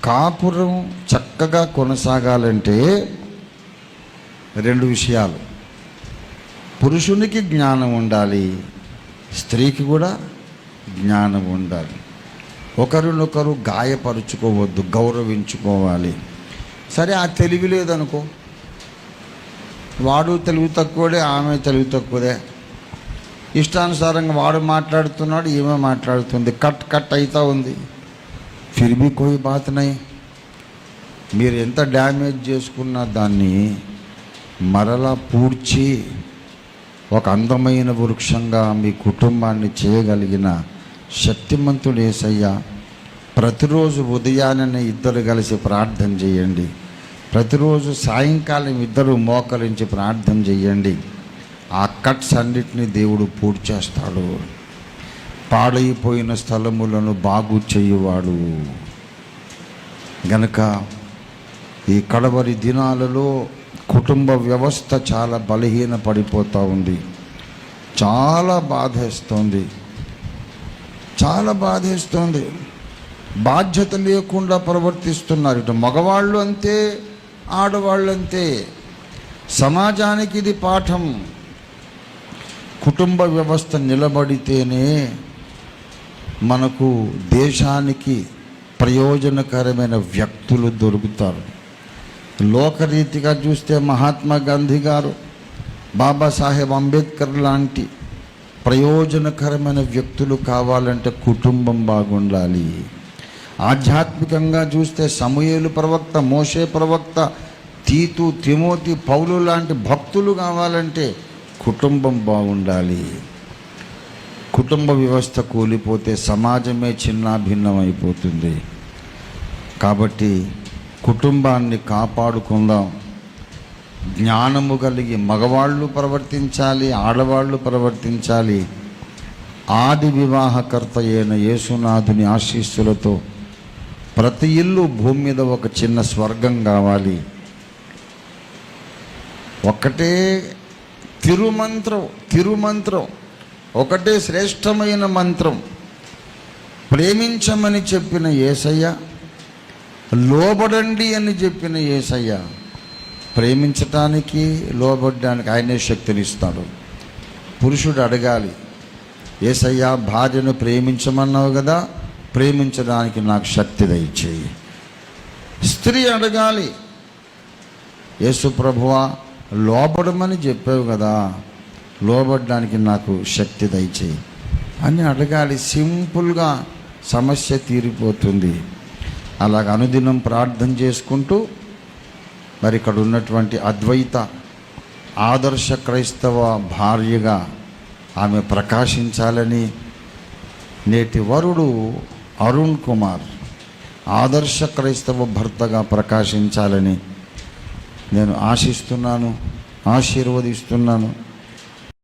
కాపురం చక్కగా కొనసాగాలంటే రెండు విషయాలు. పురుషునికి జ్ఞానం ఉండాలి, స్త్రీకి కూడా జ్ఞానం ఉండాలి. ఒకరినొకరు గాయపరుచుకోవద్దు, గౌరవించుకోవాలి. సరే, ఆ తెలివి లేదనుకో, వాడు తెలివి తక్కువడే, ఆమె తెలివి తక్కువదే, ఇష్టానుసారంగా వాడు మాట్లాడుతున్నాడు, ఈమె మాట్లాడుతుంది, కట్ కట్ అవుతూ ఉంది. ఫిర్ భీ కోయి బాత్ నహీ. మీరు ఎంత డ్యామేజ్ చేసుకున్నా దాన్ని మరలా పూడ్చి ఒక అందమైన వృక్షంగా మీ కుటుంబాన్ని చేయగలిగిన శక్తిమంతుడు యేసయ్య. ప్రతిరోజు ఉదయాన్నే ఇద్దరు కలిసి ప్రార్థన చేయండి, ప్రతిరోజు సాయంకాలం ఇద్దరు మోకరించి ప్రార్థన చేయండి. ఆ కట్స్ అన్నిటినీ దేవుడు పూర్తి చేస్తాడు. పాడైపోయిన స్థలములను బాగు చేయువాడు. గనుక ఈ కడవరి దినాలలో కుటుంబ వ్యవస్థ చాలా బలహీన పడిపోతూ ఉంది. చాలా బాధేస్తుంది, చాలా బాధేస్తుంది. బాధ్యత లేకుండా ప్రవర్తిస్తున్నారు. ఇటు మగవాళ్ళు అంతే, ఆడవాళ్ళు అంతే. సమాజానికి ఇది పాఠం. కుటుంబ వ్యవస్థ నిలబడితేనే మనకు దేశానికి ప్రయోజనకరమైన వ్యక్తులు దొరుకుతారు. లోకరీతిగా చూస్తే మహాత్మా గాంధీ గారు, బాబాసాహెబ్ అంబేద్కర్ లాంటి ప్రయోజనకరమైన వ్యక్తులు కావాలంటే కుటుంబం బాగుండాలి. ఆధ్యాత్మికంగా చూస్తే సమూయేలు ప్రవక్త, మోషే ప్రవక్త, తీతు, తిమోతి, పౌలు లాంటి భక్తులు కావాలంటే కుటుంబం బాగుండాలి. కుటుంబ వ్యవస్థ కూలిపోతే సమాజమే చిన్నాభిన్నం అయిపోతుంది. కాబట్టి కుటుంబాన్ని కాపాడుకుందాం. జ్ఞానము కలిగి మగవాళ్ళు ప్రవర్తించాలి, ఆడవాళ్ళు ప్రవర్తించాలి. ఆది వివాహకర్త అయిన యేసునాథుని ఆశీస్సులతో ప్రతి ఇల్లు భూమి మీద ఒక చిన్న స్వర్గం కావాలి. ఒకటే తిరుమంత్రం, ఒకటే శ్రేష్టమైన మంత్రం. ప్రేమించమని చెప్పిన యేసయ్య, లోబడండి అని చెప్పిన యేసయ్య. ప్రేమించటానికి, లోబడడానికి ఆయనే శక్తినిస్తాడు. పురుషుడు అడగాలి, యేసయ్య భార్యను ప్రేమించమన్నావు కదా, ప్రేమించడానికి నాకు శక్తి దయచేయి. స్త్రీ అడగాలి, యేసు ప్రభువా లోబడమని చెప్పావు కదా, లోబడడానికి నాకు శక్తి దయచేయి అని అడగాలి. సింపుల్గా సమస్య తీరిపోతుంది. అలాగ అనుదినం ప్రార్థన చేసుకుంటూ మరి ఇక్కడ ఉన్నటువంటి అద్వైత ఆదర్శ క్రైస్తవ భార్యగా ఆమె ప్రకాశించాలని, నేటి వరుడు అరుణ్ కుమార్ ఆదర్శ క్రైస్తవ భర్తగా ప్రకాశించాలని నేను ఆశిస్తున్నాను, ఆశీర్వదిస్తున్నాను.